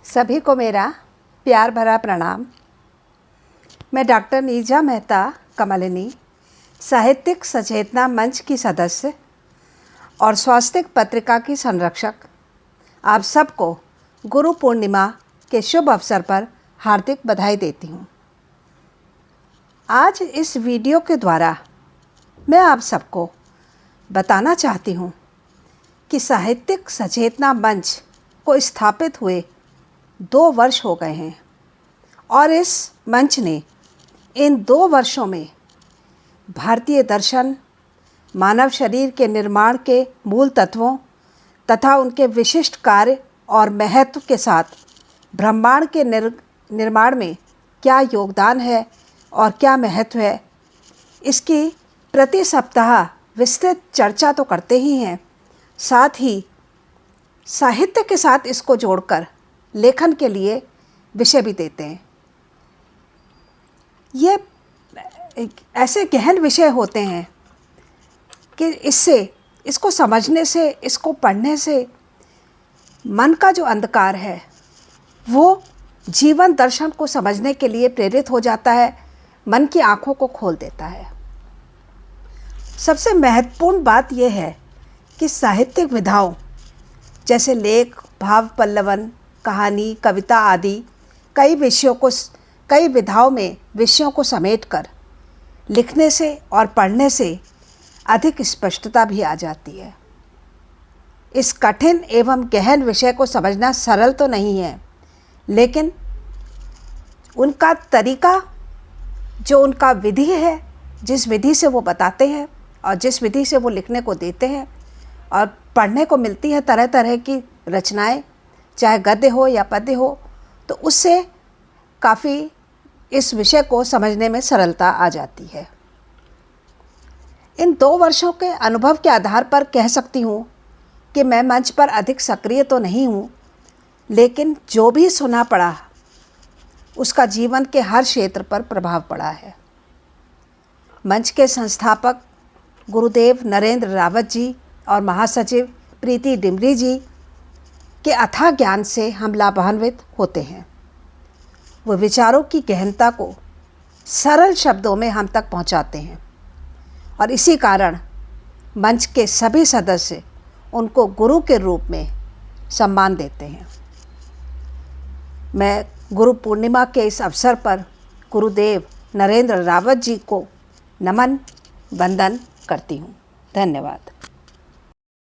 सभी को मेरा प्यार भरा प्रणाम। मैं डॉक्टर नीजा मेहता कमलिनी, साहित्यिक सचेतना मंच की सदस्य और स्वास्थ्य पत्रिका की संरक्षक, आप सबको गुरु पूर्णिमा के शुभ अवसर पर हार्दिक बधाई देती हूँ। आज इस वीडियो के द्वारा मैं आप सबको बताना चाहती हूँ कि साहित्यिक सचेतना मंच को स्थापित हुए 2 वर्ष हो गए हैं और इस मंच ने इन 2 वर्षों में भारतीय दर्शन, मानव शरीर के निर्माण के मूल तत्वों तथा उनके विशिष्ट कार्य और महत्व के साथ ब्रह्मांड के निर्माण में क्या योगदान है और क्या महत्व है, इसकी प्रति सप्ताह विस्तृत चर्चा तो करते ही हैं, साथ ही साहित्य के साथ इसको जोड़कर लेखन के लिए विषय भी देते हैं। ये ऐसे गहन विषय होते हैं कि इसको समझने से, इसको पढ़ने से मन का जो अंधकार है वो जीवन दर्शन को समझने के लिए प्रेरित हो जाता है, मन की आँखों को खोल देता है। सबसे महत्वपूर्ण बात यह है कि साहित्यिक विधाओं जैसे लेख, भाव पल्लवन, कहानी, कविता आदि कई विधाओं में विषयों को समेटकर लिखने से और पढ़ने से अधिक स्पष्टता भी आ जाती है। इस कठिन एवं गहन विषय को समझना सरल तो नहीं है, लेकिन उनका तरीका, जो उनका विधि है, जिस विधि से वो बताते हैं और जिस विधि से वो लिखने को देते हैं और पढ़ने को मिलती है तरह तरह की रचनाएं, चाहे गद्य हो या पद्य हो, तो उससे काफ़ी इस विषय को समझने में सरलता आ जाती है। इन 2 वर्षों के अनुभव के आधार पर कह सकती हूँ कि मैं मंच पर अधिक सक्रिय तो नहीं हूँ, लेकिन जो भी सुना पड़ा उसका जीवन के हर क्षेत्र पर प्रभाव पड़ा है। मंच के संस्थापक गुरुदेव नरेंद्र रावत जी और महासचिव प्रीति डिमरी जी के अथाह ज्ञान से हम लाभान्वित होते हैं। वो विचारों की गहनता को सरल शब्दों में हम तक पहुंचाते हैं और इसी कारण मंच के सभी सदस्य उनको गुरु के रूप में सम्मान देते हैं। मैं गुरु पूर्णिमा के इस अवसर पर गुरुदेव नरेंद्र रावत जी को नमन वंदन करती हूँ। धन्यवाद।